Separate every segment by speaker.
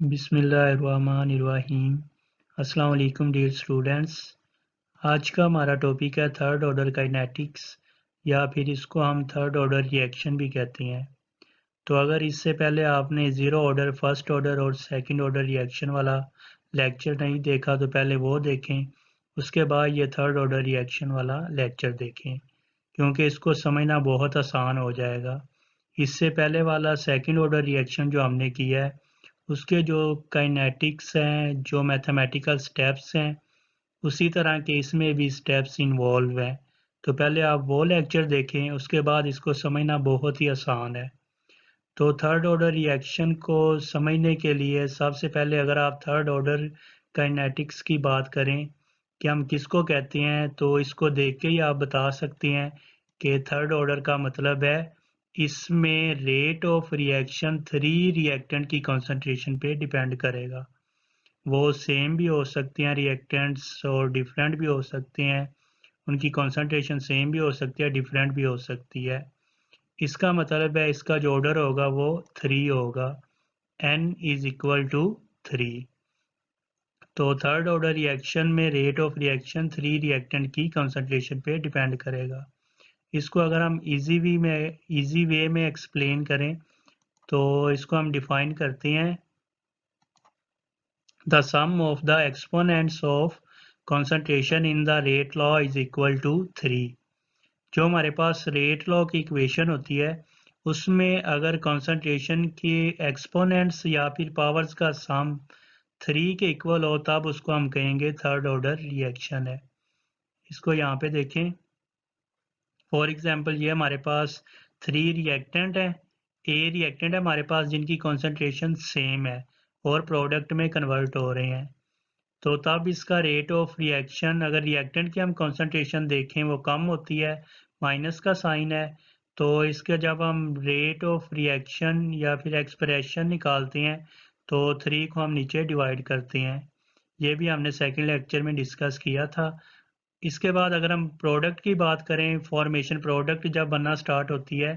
Speaker 1: बिस्मिल्लाहिर्रहमानिर्रहीम। अस्सलाम वालेकुम डियर स्टूडेंट्स। आज का हमारा टॉपिक है थर्ड ऑर्डर काइनेटिक्स या फिर इसको हम थर्ड ऑर्डर रिएक्शन भी कहते हैं। तो अगर इससे पहले आपने ज़ीरो ऑर्डर, फर्स्ट ऑर्डर और सेकंड ऑर्डर रिएक्शन वाला लेक्चर नहीं देखा तो पहले वो देखें, उसके बाद ये थर्ड ऑर्डर रिएक्शन वाला लेक्चर देखें क्योंकि इसको समझना बहुत आसान हो जाएगा। इससे पहले वाला सेकंड ऑर्डर रिएक्शन जो हमने किया है उसके जो काइनेटिक्स हैं, जो मैथमेटिकल स्टेप्स हैं, उसी तरह के इसमें भी स्टेप्स इन्वॉल्व हैं। तो पहले आप वो लेक्चर देखें, उसके बाद इसको समझना बहुत ही आसान है। तो थर्ड ऑर्डर रिएक्शन को समझने के लिए सबसे पहले अगर आप थर्ड ऑर्डर काइनेटिक्स की बात करें कि हम किसको कहते हैं, तो इसको देख के ही आप बता सकते हैं कि थर्ड ऑर्डर का मतलब है इसमें rate of reaction three reactant की कंसंट्रेशन पे डिपेंड करेगा। वो सेम भी हो सकते हैं रिएक्टेंट्स और डिफरेंट भी हो सकते हैं, उनकी कंसंट्रेशन सेम भी हो सकती है, डिफरेंट भी हो सकती है। इसका मतलब है इसका जो ऑर्डर होगा वो 3 होगा, n इज इक्वल टू 3। तो थर्ड ऑर्डर रिएक्शन में rate of reaction three reactant की कंसंट्रेशन पे डिपेंड करेगा। इसको अगर हम इजी वे में एक्सप्लेन करें तो इसको हम डिफाइन करते हैं the sum of the exponents of concentration in the rate law is equal to 3। जो हमारे पास रेट लॉ की इक्वेशन होती है उसमें अगर कंसंट्रेशन के एक्सपोनेंट्स या फिर पावर्स का सम 3 के इक्वल हो तब उसको हम कहेंगे थर्ड ऑर्डर रिएक्शन है। इसको यहाँ पे देखें, फॉर एग्जांपल ये हमारे पास 3 रिएक्टेंट है, ए रिएक्टेंट है हमारे पास जिनकी कंसंट्रेशन सेम है और प्रोडक्ट में कन्वर्ट हो रहे हैं। तो तब इसका रेट ऑफ रिएक्शन, अगर रिएक्टेंट की हम कंसंट्रेशन देखें वो कम होती है, माइनस का साइन है, तो इसके जब हम रेट ऑफ रिएक्शन या फिर एक्सप्रेशन निकालते हैं तो 3 को हम नीचे डिवाइड करते हैं। ये भी हमने सेकंड लेक्चर में डिस्कस किया था। इसके बाद अगर हम प्रोडक्ट की बात करें, फॉर्मेशन प्रोडक्ट जब बनना स्टार्ट होती है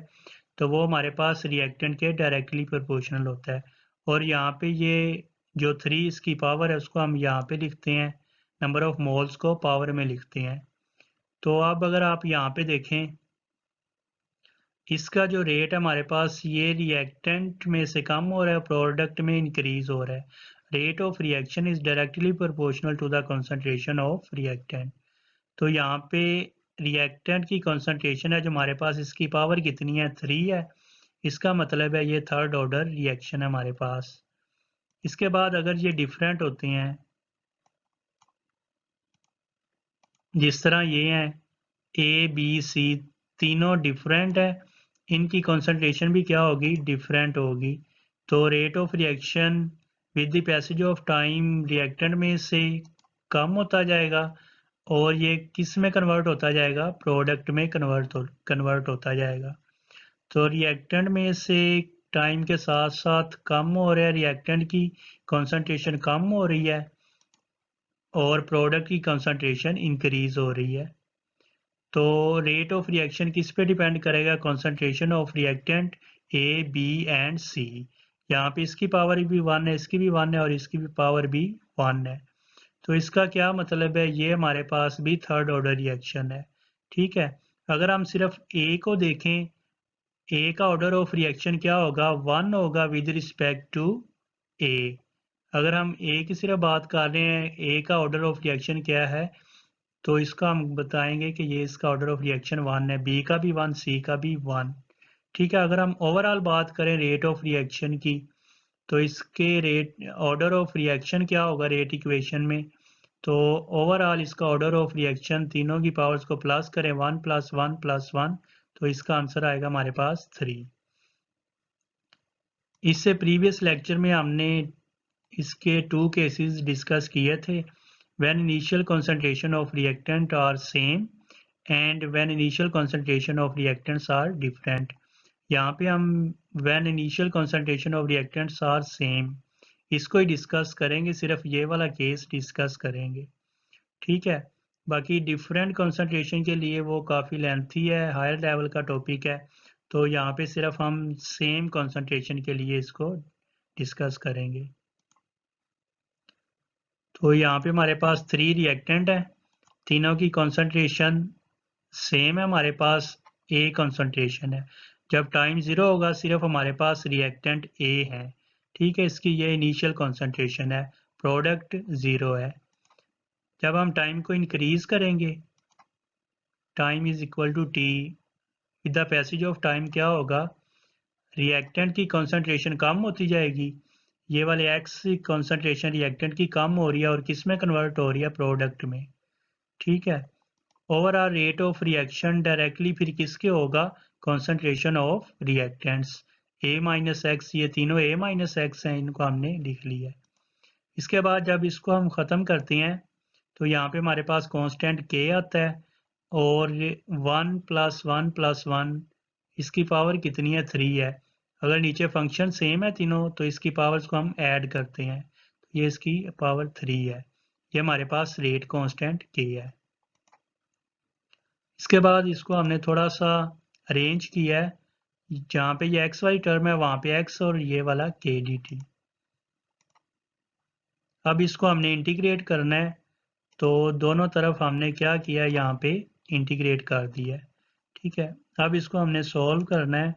Speaker 1: तो वो हमारे पास रिएक्टेंट के डायरेक्टली प्रोपोर्शनल होता है। और यहाँ पे ये जो 3 इसकी पावर है उसको हम यहाँ पे लिखते हैं, नंबर ऑफ मोल्स को पावर में लिखते हैं। तो अब अगर आप यहाँ पे देखें, इसका जो रेट है हमारे पास ये रिएक्टेंट में से कम हो रहा है, प्रोडक्ट में इंक्रीज हो रहा है। Rate of reaction is directly proportional to the concentration of reactant. तो यहाँ पे रिएक्टेंट की कंसंट्रेशन है जो हमारे पास, इसकी पावर कितनी है, 3 है। इसका मतलब है ये थर्ड ऑर्डर रिएक्शन है हमारे पास। इसके बाद अगर ये डिफरेंट होते हैं, जिस तरह ये हैं ए बी सी, तीनों डिफरेंट है, इनकी कंसंट्रेशन भी क्या होगी, डिफरेंट होगी। तो rate of reaction with the passage of time reactant में से कम होता जाएगा और ये किस में कन्वर्ट होता जाएगा, प्रोडक्ट में कन्वर्ट होता जाएगा। तो रिएक्टेंट में से टाइम के साथ साथ कम हो रहा है, रिएक्टेंट की कंसंट्रेशन कम हो रही है और प्रोडक्ट की कंसंट्रेशन इंक्रीज हो रही है। तो रेट ऑफ रिएक्शन किस पे डिपेंड करेगा, concentration of reactant A B and C. यहाँ पे इसकी पावर भी 1 है, इसकी भी 1 है और इसकी भी पावर भी 1 है। तो इसका क्या मतलब है, ये हमारे पास भी थर्ड ऑर्डर रिएक्शन है। ठीक है, अगर हम सिर्फ ए को देखें, ए का ऑर्डर ऑफ रिएक्शन क्या होगा, 1 होगा विद रिस्पेक्ट टू ए। अगर हम ए की सिर्फ बात कर रहे हैं, ए का ऑर्डर ऑफ रिएक्शन क्या है, तो इसका हम बताएंगे कि ये इसका ऑर्डर ऑफ रिएक्शन 1 है, बी का भी 1, सी का भी 1। ठीक है, अगर हम ओवरऑल बात करें रेट ऑफ रिएक्शन की, तो इसके रेट ऑर्डर ऑफ रिएक्शन क्या होगा रेट इक्वेशन में, तो ओवरऑल इसका ऑर्डर ऑफ रिएक्शन तीनों की पावर्स को प्लस करें, 1 + 1 + 1, तो इसका आंसर आएगा हमारे पास 3। इससे प्रीवियस लेक्चर में हमने इसके 2 केसेस डिस्कस किए थे, when initial concentration of reactant are same and when initial concentration of reactants are different. यहाँ पे हम when initial concentration of reactants are same इसको ही डिस्कस करेंगे, सिर्फ ये वाला केस डिस्कस करेंगे। ठीक है, बाकी डिफरेंट कंसंट्रेशन के लिए वो काफ़ी लेंथी है, हायर लेवल का टॉपिक है, तो यहाँ पे सिर्फ हम सेम कंसंट्रेशन के लिए इसको डिस्कस करेंगे। तो यहाँ पे हमारे पास 3 रिएक्टेंट है, तीनों की कॉन्सेंट्रेशन सेम है, हमारे पास ए कॉन्सेंट्रेशन है। जब टाइम 0 होगा सिर्फ हमारे पास रिएक्टेंट ए है, ठीक है, इसकी ये इनिशियल कॉन्सेंट्रेशन है, प्रोडक्ट 0 है। जब हम टाइम को इंक्रीज करेंगे, time is equal to T, with the passage of time क्या होगा, रिएक्टेंट की कॉन्सेंट्रेशन कम होती जाएगी, ये वाले एक्स कॉन्सेंट्रेशन रिएक्टेंट की कम हो रही है और किस में कन्वर्ट हो रही है, प्रोडक्ट में, ठीक है। Overall rate of reaction directly फिर किसके होगा, concentration of reactants, A minus x, ये तीनों ए माइनस एक्स हैं, इनको हमने लिख लिया है। इसके बाद जब इसको हम ख़त्म करते हैं तो यहाँ पे हमारे पास कांस्टेंट के आता है और 1 + 1 + 1, इसकी पावर कितनी है, 3 है। अगर नीचे फंक्शन सेम है तीनों तो इसकी पावर्स को हम ऐड करते हैं, तो ये इसकी पावर 3 है, ये हमारे पास रेट कांस्टेंट के है। इसके बाद इसको हमने थोड़ा सा अरेंज किया है, जहाँ पे ये एक्स वाली टर्म है वहाँ पे एक्स और ये वाला के डी टी। अब इसको हमने इंटीग्रेट करना है, तो दोनों तरफ हमने क्या किया, यहाँ पे इंटीग्रेट कर दिया है, ठीक है। अब इसको हमने सॉल्व करना है,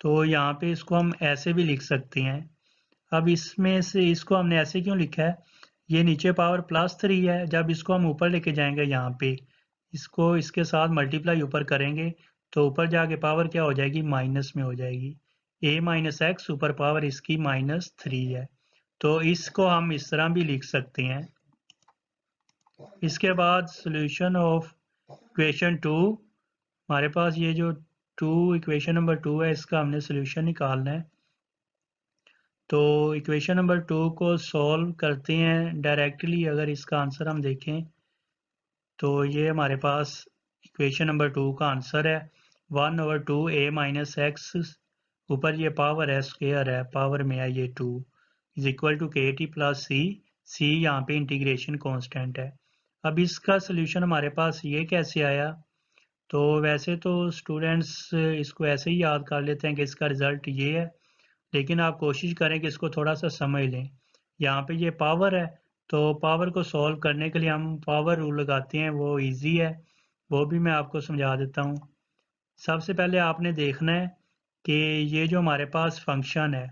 Speaker 1: तो यहाँ पे इसको हम ऐसे भी लिख सकते हैं। अब इसमें से इसको हमने ऐसे क्यों लिखा है, ये नीचे पावर +3 है, जब इसको हम ऊपर लेके जाएंगे यहाँ पे, इसको इसके साथ मल्टीप्लाई ऊपर करेंगे तो ऊपर जाके पावर क्या हो जाएगी, माइनस में हो जाएगी, a माइनस एक्स ऊपर पावर इसकी -3 है, तो इसको हम इस तरह भी लिख सकते हैं। इसके बाद सॉल्यूशन ऑफ इक्वेशन 2, हमारे पास ये जो इक्वेशन नंबर 2 है, इसका हमने सॉल्यूशन निकालना है। तो इक्वेशन नंबर 2 को सॉल्व करते हैं डायरेक्टली, अगर इसका आंसर हम देखें तो ये हमारे पास इक्वेशन नंबर 2 का आंसर है 1/2 a माइनस एक्स, ऊपर ये पावर है स्क्वायर है, पावर में है ये 2, इज इक्वल टू के टी प्लस सी यहाँ पे इंटीग्रेशन कांस्टेंट है। अब इसका सोल्यूशन हमारे पास ये कैसे आया, तो वैसे तो स्टूडेंट्स इसको ऐसे ही याद कर लेते हैं कि इसका रिजल्ट ये है, लेकिन आप कोशिश करें कि इसको थोड़ा सा समझ लें। यहाँ पे ये पावर है, तो पावर को सॉल्व करने के लिए हम पावर रूल लगाते हैं, वो इजी है, वो भी मैं आपको समझा देता हूँ। सबसे पहले आपने देखना है कि ये जो हमारे पास फंक्शन है,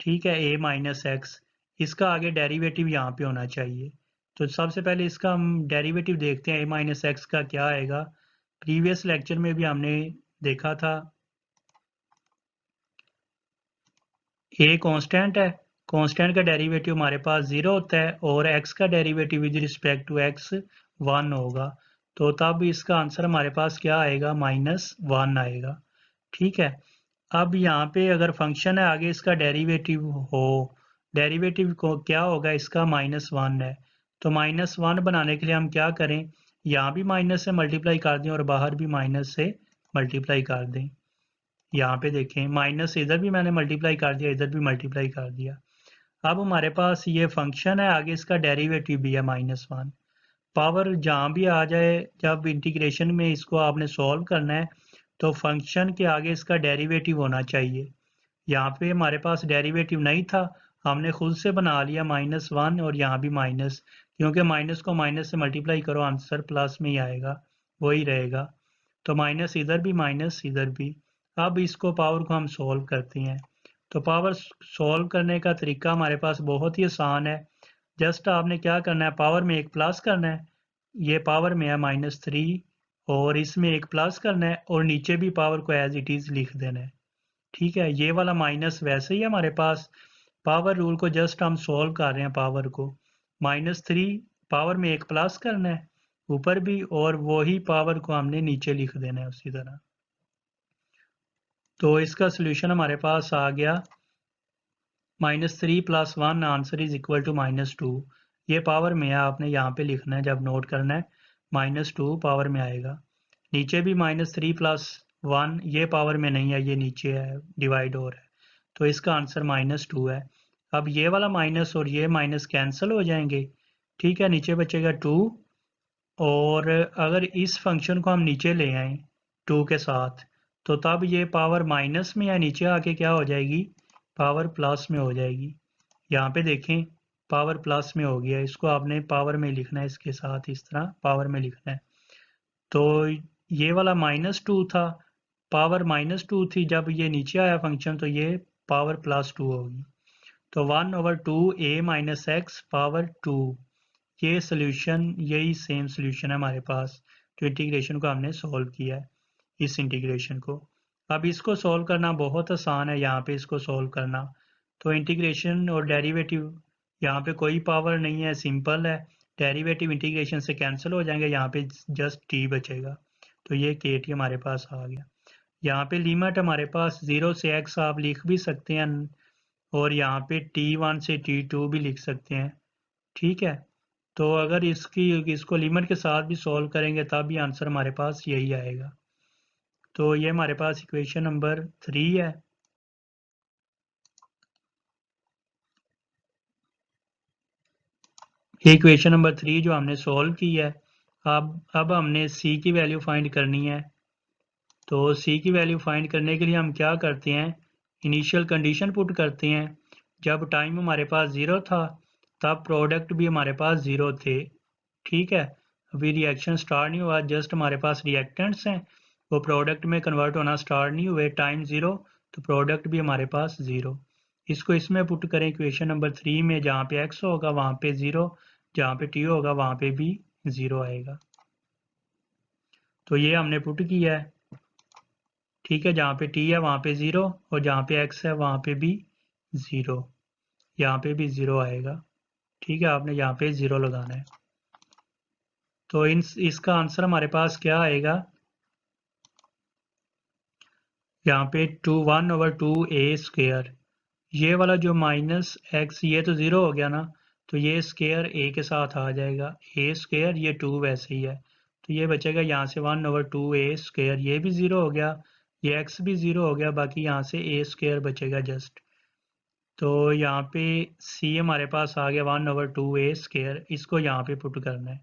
Speaker 1: ठीक है, a माइनस एक्स, इसका आगे डेरिवेटिव यहाँ पे होना चाहिए। तो सबसे पहले इसका हम डेरिवेटिव देखते हैं, a माइनस एक्स का क्या आएगा। प्रीवियस लेक्चर में भी हमने देखा था, a कांस्टेंट है, कांस्टेंट का डेरिवेटिव हमारे पास 0 होता है और x का derivative with respect to x 1 होगा, तो तब इसका आंसर हमारे पास क्या आएगा, -1 आएगा, ठीक है। अब यहाँ पे अगर फंक्शन है आगे इसका डेरिवेटिव हो, डेरिवेटिव को क्या होगा, इसका -1 है, तो -1 बनाने के लिए हम क्या करें, यहाँ भी माइनस से मल्टीप्लाई कर दें और बाहर भी माइनस से मल्टीप्लाई कर दें। यहाँ पे देखें माइनस इधर भी मैंने मल्टीप्लाई कर दिया, इधर भी मल्टीप्लाई कर दिया। अब हमारे पास ये फंक्शन है, आगे इसका डेरिवेटिव भी है -1, पावर जहाँ भी आ जाए, जब इंटीग्रेशन में इसको आपने सॉल्व करना है तो फंक्शन के आगे इसका डेरिवेटिव होना चाहिए। यहाँ पे हमारे पास डेरिवेटिव नहीं था, हमने खुद से बना लिया -1 और यहाँ भी माइनस, क्योंकि माइनस को माइनस से मल्टीप्लाई करो आंसर प्लस में ही आएगा, वही रहेगा, तो माइनस इधर भी माइनस इधर भी। अब इसको पावर को हम सॉल्व करते हैं, तो पावर सॉल्व करने का तरीका हमारे पास बहुत ही आसान है। जस्ट आपने क्या करना है, पावर में एक प्लस करना है, ये पावर में है -3 और इसमें एक प्लस करना है और नीचे भी पावर को एज इट इज़ लिख देना है, ठीक है। ये वाला माइनस वैसे ही हमारे पास, पावर रूल को जस्ट हम सॉल्व कर रहे हैं, पावर को -3 पावर में एक प्लस करना है ऊपर भी, और वही पावर को हमने नीचे लिख देना है उसी तरह। तो इसका सोल्यूशन हमारे पास आ गया -3 + 1 आंसर इज इक्वल टू -2, ये पावर में है, आपने यहाँ पे लिखना है जब नोट करना है, -2 पावर में आएगा, नीचे भी -3 + 1, ये पावर में नहीं है, ये नीचे है, डिवाइड हो रहा है, तो इसका आंसर -2 है। अब ये वाला माइनस और ये माइनस कैंसिल हो जाएंगे, ठीक है, नीचे बचेगा 2, और अगर इस फंक्शन को हम नीचे ले आए 2 के साथ, तो तब ये पावर माइनस में या नीचे आके क्या हो जाएगी, पावर प्लस में हो जाएगी। यहाँ पे देखें पावर प्लस में हो गया, इसको आपने पावर में लिखना है, इसके साथ इस तरह पावर में लिखना है। तो ये वाला -2 था, पावर -2 थी, जब ये नीचे आया फंक्शन तो ये पावर +2 होगी। तो 1/2 a माइनस एक्स पावर 2, ये सोल्यूशन, यही सेम सोल्यूशन है हमारे पास। तो इंटीग्रेशन को हमने सॉल्व किया है, इस इंटीग्रेशन को। अब इसको सॉल्व करना बहुत आसान है, यहाँ पे इसको सॉल्व करना। तो इंटीग्रेशन और डेरिवेटिव, यहाँ पे कोई पावर नहीं है, सिंपल है। डेरिवेटिव इंटीग्रेशन से कैंसिल हो जाएंगे, यहाँ पे जस्ट t बचेगा। तो ये kt हमारे पास आ गया। यहाँ पे लिमिट हमारे पास 0 से x आप लिख भी सकते हैं, और यहाँ पे t1 से t2 भी लिख सकते हैं, ठीक है। तो अगर इसको लिमिट के साथ भी सॉल्व करेंगे तब भी आंसर हमारे पास यही आएगा। तो ये हमारे पास इक्वेशन नंबर 3 है। इक्वेशन नंबर 3 जो हमने सॉल्व की है। अब हमने c की वैल्यू फाइंड करनी है। तो c की वैल्यू फाइंड करने के लिए हम क्या करते हैं, इनिशियल कंडीशन पुट करते हैं। जब टाइम हमारे पास 0 था तब प्रोडक्ट भी हमारे पास 0 थे, ठीक है। अभी रिएक्शन स्टार्ट नहीं हुआ, जस्ट हमारे पास रिएक्टेंट्स हैं, वो प्रोडक्ट में कन्वर्ट होना स्टार्ट नहीं हुए, टाइम 0, तो प्रोडक्ट भी हमारे पास 0। इसको इसमें पुट करें इक्वेशन नंबर 3 में, जहाँ पे x होगा वहाँ पे 0, जहाँ पे t होगा वहाँ पे भी 0 आएगा। तो ये हमने पुट किया है, ठीक है। जहाँ पे t है वहाँ पे 0, और जहाँ पे x है वहाँ पे भी 0, यहाँ पे भी 0 आएगा, ठीक है। आपने यहाँ पे 0 लगाना है। तो इसका आंसर हमारे पास क्या आएगा, यहाँ पे 1/2a², ये वाला जो -x, ये तो 0 हो गया ना, तो ये स्क्वायर a के साथ आ जाएगा, a², ये 2 वैसे ही है, तो ये बचेगा यहाँ से 1/2a², ये भी 0 हो गया, ये x भी 0 हो गया, बाकी यहाँ से a² बचेगा जस्ट। तो यहाँ पे c हमारे पास आ गया 1/2a², इसको यहाँ पे पुट करना है,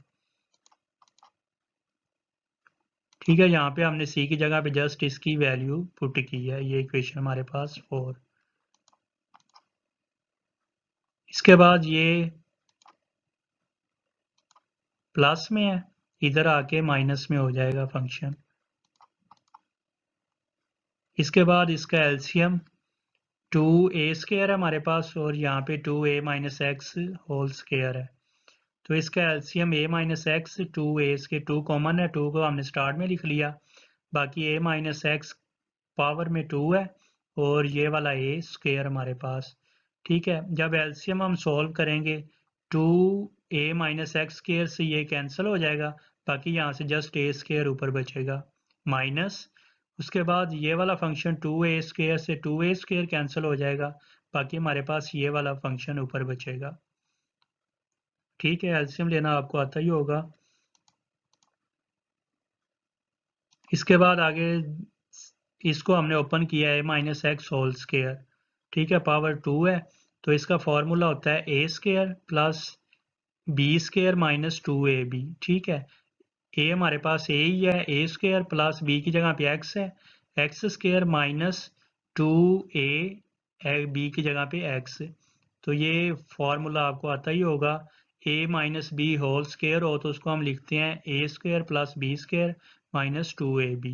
Speaker 1: ठीक है। यहाँ पे हमने c की जगह पे जस्ट इसकी वैल्यू पुट की है, ये इक्वेशन हमारे पास 4। इसके बाद ये प्लस में है, इधर आके माइनस में हो जाएगा फंक्शन। इसके बाद इसका एलसीएम 2a² है हमारे पास, और यहाँ पे 2a minus x whole square है। तो इसका LCM a minus x 2a, इसके 2 कॉमन है, 2 को हमने स्टार्ट में लिख लिया, बाकी a माइनस एक्स पावर में 2 है, और ये वाला a² हमारे पास, ठीक है। जब एलसीएम हम सॉल्व करेंगे 2a माइनस x² से ये कैंसिल हो जाएगा, बाकी यहाँ से जस्ट a² ऊपर बचेगा माइनस। उसके बाद ये वाला फंक्शन 2a² से 2a² कैंसिल हो जाएगा, बाकी हमारे पास ये वाला फंक्शन ऊपर बचेगा, ठीक है। एलसीएम लेना आपको आता ही होगा। इसके बाद आगे इसको हमने ओपन किया है -x होल स्क्वायर, ठीक है, पावर 2 है। तो इसका फॉर्मूला होता है a² plus b² minus 2ab, ठीक है। a हमारे पास a ही है, a² प्लस b की जगह पे x है, x² माइनस 2a, b की जगह पे x। तो ये फॉर्मूला आपको आता ही होगा, a minus B whole square हो तो उसको हम लिखते हैं a² plus b² minus 2ab।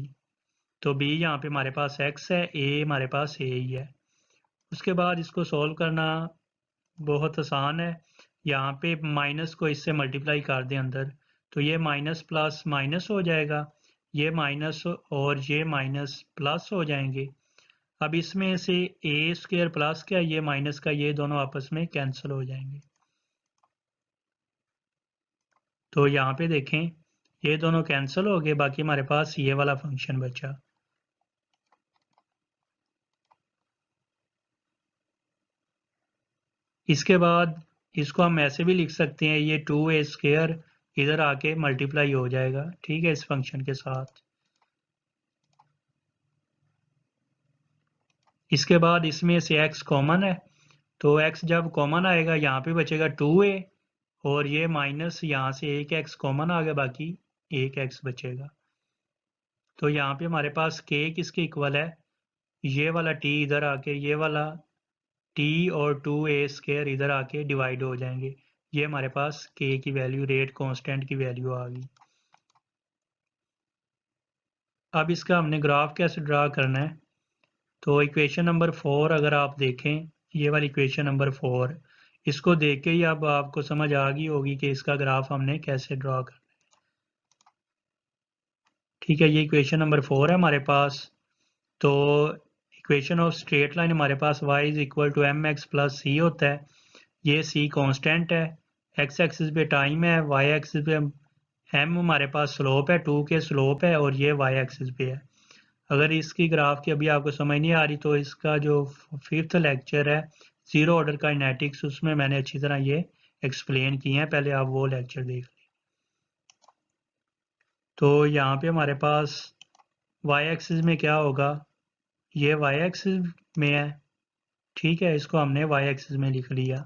Speaker 1: तो b यहाँ पे हमारे पास x है, a हमारे पास a ही है। उसके बाद इसको सॉल्व करना बहुत आसान है, यहाँ पे माइनस को इससे मल्टीप्लाई कर दें अंदर, तो ये माइनस प्लस माइनस हो जाएगा, ये माइनस और ये माइनस प्लस हो जाएंगे। अब इसमें से a² प्लस क्या, ये माइनस का, ये दोनों आपस में कैंसिल हो जाएंगे। तो यहाँ पे देखें ये दोनों कैंसिल हो गए, बाकी हमारे पास ये वाला फंक्शन बचा। इसके बाद इसको हम ऐसे भी लिख सकते हैं, ये 2a² इधर आके मल्टीप्लाई हो जाएगा, ठीक है, इस फंक्शन के साथ। इसके बाद इसमें से x कॉमन है, तो x जब कॉमन आएगा यहाँ पे बचेगा 2a, और ये माइनस यहाँ से एक x कॉमन आ गया, बाकी एक x बचेगा। तो यहाँ पे हमारे पास k किसके इक्वल है, ये वाला t इधर आके ये वाला टी और 2a² इधर आके डिवाइड हो जाएंगे। ये हमारे पास k की वैल्यू, रेट कांस्टेंट की वैल्यू आ गई। अब इसका हमने ग्राफ कैसे ड्रा करना है, तो इक्वेशन नंबर 4 अगर आप देखें, ये वाली इक्वेशन नंबर 4, इसको देख के ही अब आपको समझ आ गई होगी कि इसका ग्राफ हमने कैसे ड्रा करना है। ठीक है, ये इक्वेशन नंबर 4 है हमारे पास। तो इक्वेशन ऑफ स्ट्रेट लाइन हमारे पास y is equal to m x plus c होता है। ये c कांस्टेंट है, x एक्सिस पे टाइम है, y एक्सिस पे m हमारे पास स्लोप है, 2 के स्लोप है, और ये y एक्सिस पे है। अगर इसकी ग्राफ की अभी आपको समझ नहीं आ रही तो इसका जो 5th लेक्चर है जीरो ऑर्डर काइनेटिक्स, उसमें मैंने अच्छी तरह ये एक्सप्लेन किए हैं, पहले आप वो लेक्चर देख लें। तो यहाँ पे हमारे पास y एक्सिस में क्या होगा, ये y एक्सिस में है, ठीक है, इसको हमने y एक्सिस में लिख लिया।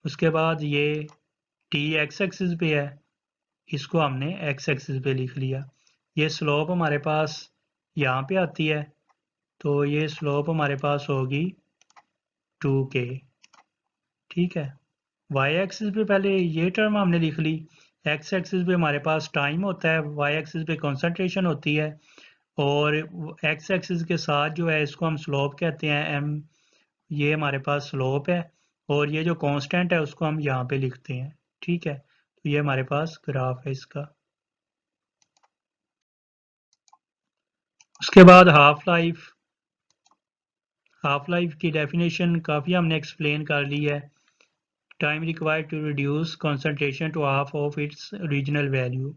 Speaker 1: उसके बाद ये t x एक्सिस पे है, इसको हमने x एक्सिस पे लिख लिया। ये स्लोप हमारे पास यहाँ पे आती है, तो ये स्लोप हमारे पास होगी 2k, ठीक है। y एक्सिस पे पहले ये टर्म हमने लिख ली, x एक्सिस पे हमारे पास टाइम होता है, y एक्सिस पे कंसंट्रेशन होती है, और x एक्सिस के साथ जो है इसको हम स्लोप कहते हैं, m, ये हमारे पास स्लोप है, और ये जो कांस्टेंट है उसको हम यहाँ पे लिखते हैं, ठीक है। तो ये हमारे पास ग्राफ है इसका। उसके बाद हाफ लाइफ की डेफिनेशन काफ़ी हमने एक्सप्लेन कर ली है। Time required to reduce concentration to half of its original value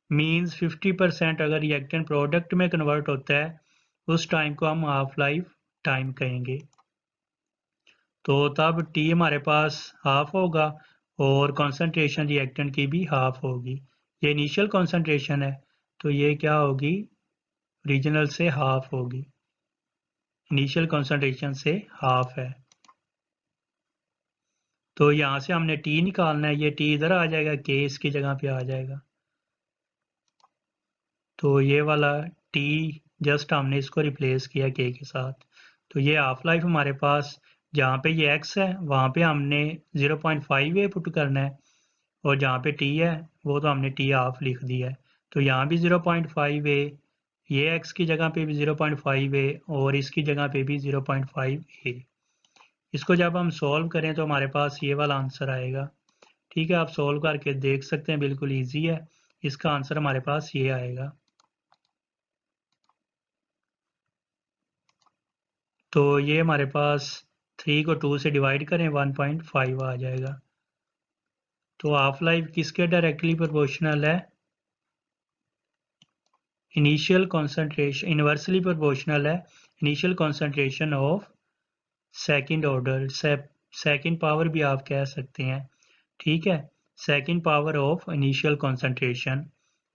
Speaker 1: means 50% अगर रिएक्टेंट प्रोडक्ट में कन्वर्ट होता है उस टाइम को हम हाफ लाइफ टाइम कहेंगे। तो तब टी हमारे पास हाफ होगा और कंसंट्रेशन रिएक्टेंट की भी हाफ होगी। ये इनिशियल कंसंट्रेशन है, तो ये क्या होगी, ओरिजिनल से हाफ होगी, इनिशियल कंसंट्रेशन से हाफ है। तो यहाँ से हमने टी निकालना है, ये टी इधर आ जाएगा, के इसकी जगह पे आ जाएगा। तो ये वाला टी जस्ट हमने इसको रिप्लेस किया के साथ। तो ये हाफ लाइफ हमारे पास, जहाँ पे ये एक्स है वहाँ पे हमने 0.5a पुट करना है, और जहाँ पे टी है वो तो हमने टी हाफ लिख दिया है। तो यहाँ भी 0.5a, ये एक्स की जगह पे भी 0.5a, और इसकी जगह पे भी 0.5a। इसको जब हम सॉल्व करें तो हमारे पास ये वाला आंसर आएगा, ठीक है। आप सॉल्व करके देख सकते हैं, बिल्कुल ईजी है। इसका आंसर हमारे पास ये आएगा। तो ये हमारे पास 3 को 2 से डिवाइड करें 1.5 आ जाएगा। तो हाफ लाइफ किसके डायरेक्टली प्रोपोर्शनल है, इनिशियल कॉन्सेंट्रेशन, इन्वर्सली प्रोपोर्शनल है initial concentration of second order, second power भी आप कह सकते हैं, ठीक है। Second power of initial concentration,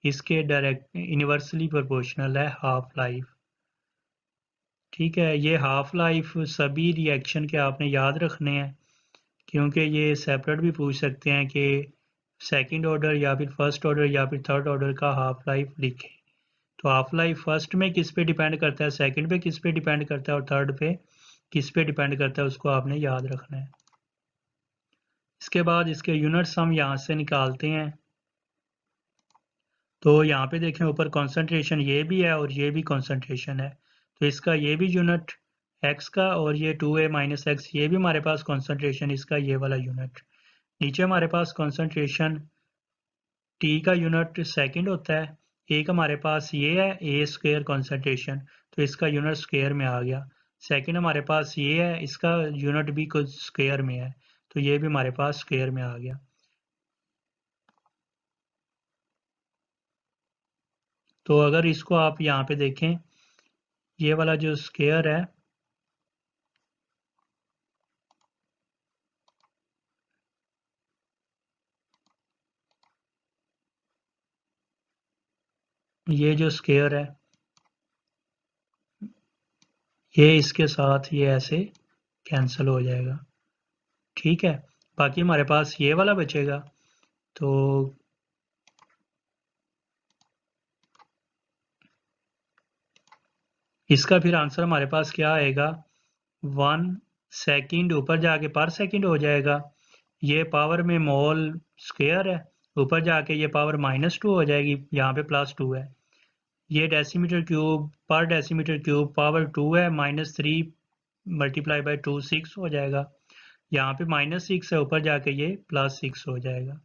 Speaker 1: इसके डायरेक्ट इन्वर्सली प्रोपोर्शनल है हाफ लाइफ, ठीक है। ये हाफ लाइफ सभी रिएक्शन के आपने याद रखने हैं, क्योंकि ये सेपरेट भी पूछ सकते हैं कि सेकंड ऑर्डर या फिर फर्स्ट ऑर्डर या फिर थर्ड ऑर्डर का हाफ लाइफ लिखें। तो हाफ लाइफ फर्स्ट में किस पे डिपेंड करता है, सेकंड पे किस पे डिपेंड करता है, और थर्ड पे किस पे डिपेंड करता है, उसको आपने याद रखना है। इसके बाद इसके यूनिट्स हम यहाँ से निकालते हैं। तो यहाँ पे देखें ऊपर कॉन्सेंट्रेशन ये भी है और ये भी कॉन्सेंट्रेशन है, तो इसका ये भी यूनिट x का, और ये 2a माइनस एक्स ये भी हमारे पास कॉन्सेंट्रेशन, इसका ये वाला यूनिट। नीचे हमारे पास कॉन्सेंट्रेशन t का यूनिट सेकंड होता है, एक हमारे पास ये है a स्क्वायर कॉन्सेंट्रेशन, तो इसका यूनिट स्क्वायर में आ गया। सेकंड हमारे पास ये है, इसका यूनिट भी कुछ स्क्वायर में है, तो ये भी हमारे पास स्क्वायर में आ गया। तो अगर इसको आप यहाँ पे देखें, ये वाला जो स्क्वायर है, ये जो स्क्वायर है ये इसके साथ ये ऐसे कैंसिल हो जाएगा, ठीक है। बाकी हमारे पास ये वाला बचेगा, तो इसका फिर आंसर हमारे पास क्या आएगा, 1 सेकंड ऊपर जाके पर सेकंड हो जाएगा। ये पावर में मोल स्क्वायर है, ऊपर जाके ये पावर -2 हो जाएगी, यहाँ पे +2 है। ये डेसीमीटर क्यूब पर डेसीमीटर क्यूब पावर 2 है, -3 मल्टीप्लाई बाई 2 6 हो जाएगा। यहाँ पे -6 है, ऊपर जाके ये +6 हो जाएगा।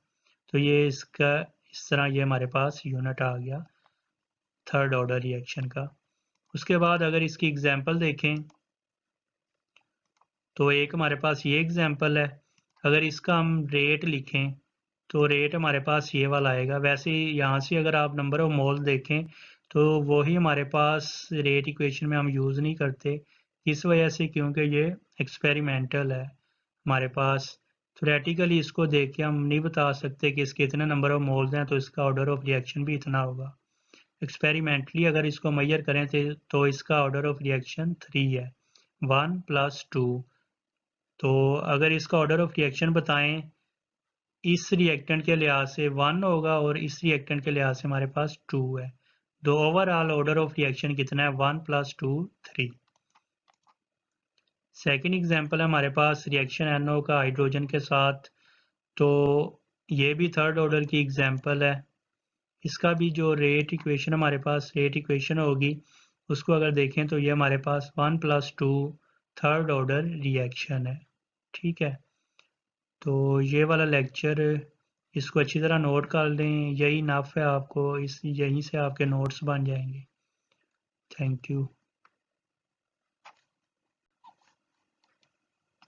Speaker 1: तो ये इसका इस तरह ये हमारे पास यूनिट आ गया थर्ड ऑर्डर रिएक्शन का। उसके बाद अगर इसकी एग्जांपल देखें तो एक हमारे पास ये एग्जांपल है। अगर इसका हम रेट लिखें तो रेट हमारे पास ये वाला आएगा। वैसे यहाँ से अगर आप नंबर ऑफ मोल देखें तो वही हमारे पास रेट इक्वेशन में हम यूज़ नहीं करते, इस वजह से क्योंकि ये एक्सपेरिमेंटल है हमारे पास। थ्योरेटिकली इसको देख के हम नहीं बता सकते कि इसके इतने नंबर ऑफ मोल्स हैं तो इसका ऑर्डर ऑफ रिएक्शन भी इतना होगा। एक्सपेरिमेंटली अगर इसको मेजर करें तो इसका ऑर्डर ऑफ रिएक्शन 3 है, 1 + 2। तो अगर इसका ऑर्डर ऑफ रिएक्शन बताएं इस रिएक्टेंट के लिहाज से 1 होगा और इस रिएक्टेंट के लिहाज से हमारे पास 2 है। तो ओवरऑल ऑर्डर ऑफ रिएक्शन कितना है, 1 + 2 3। सेकेंड एग्जांपल है हमारे पास रिएक्शन NO का हाइड्रोजन के साथ। तो ये भी थर्ड ऑर्डर की एग्जांपल है। इसका भी जो रेट इक्वेशन हमारे पास रेट इक्वेशन होगी उसको अगर देखें तो ये हमारे पास 1 + 2 थर्ड ऑर्डर रिएक्शन है। ठीक है, तो ये वाला लेक्चर इसको अच्छी तरह नोट कर लें, यही इनफ है आपको, यहीं से आपके नोट्स बन जाएंगे। Thank you.